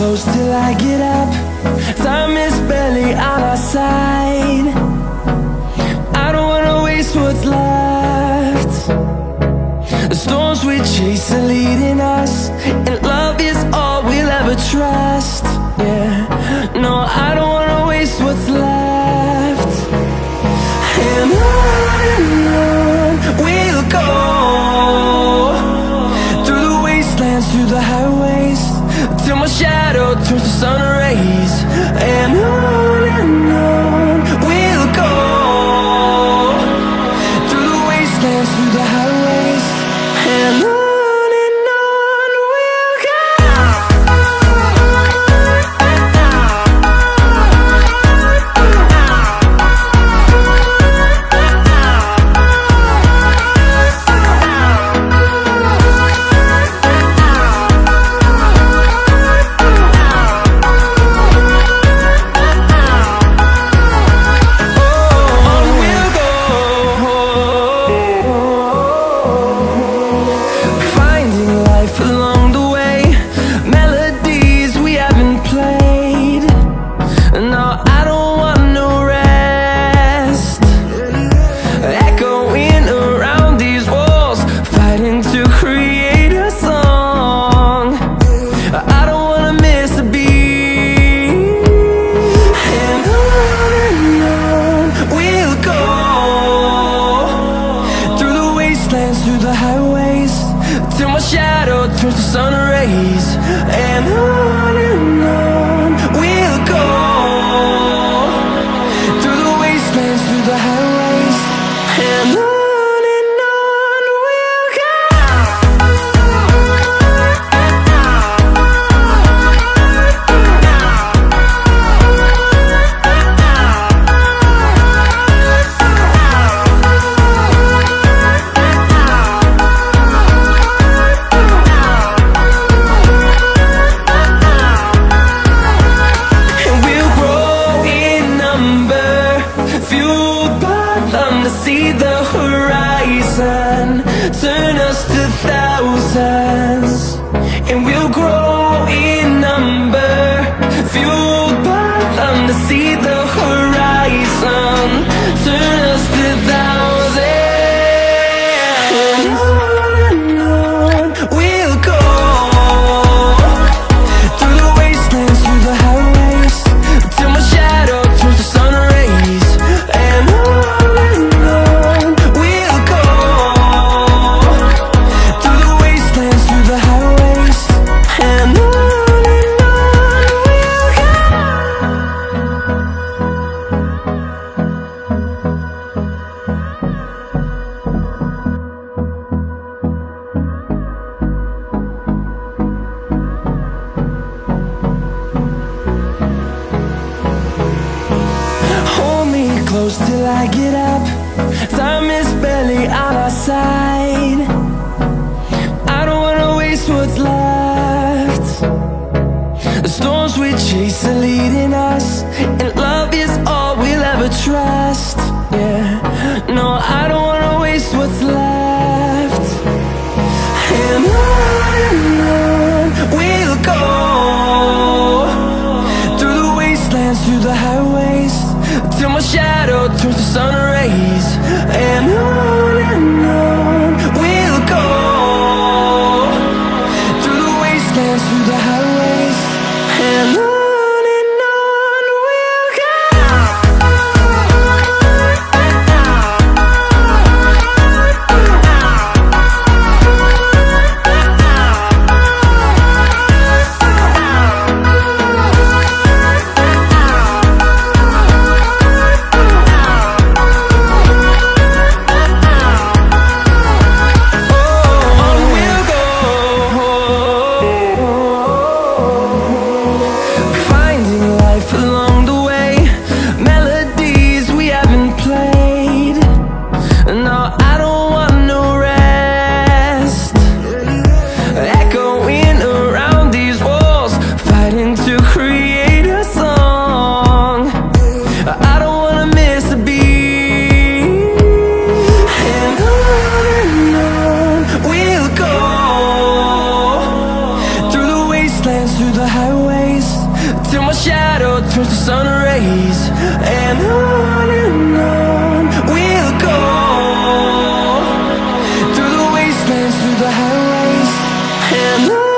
close till I get up. Time is barely on our side. I don't wanna waste what's left. The storms we chase are leading us, and love is all we'll ever trust. Yeah, no, I don't wanna waste what's left. And on we'll go, through the wastelands, through the highways, till my shadow turns to sun rays. And on we'll go, through the wastelands, through the highways, and on we'll go. Through the highways, till my shadow turns to sun rays. And on we'll go, through the wastelands, through the highways, and on we'll go. See the horizon turn us to thousands, and we'll grow in number, fueled by them. To see the horizon turn us to thousands, and on we'll go, through the wastelands, through the highways, till my shadow turns to sun rays. And close till I get up. Time is barely on our side. I don't wanna waste what's left. The storms we chase are leading us, and love is all we'll ever trust. Yeah, no, I don't wanna waste what's left. And on we'll go, through the wastelands, through the highways, till my shadow turns to sun rays. And on we'll go, through the wastelands, through the highways, and on. through the highways, till my shadow turns to sun rays. And on we'll go, through the wastelands, through the highways, and on.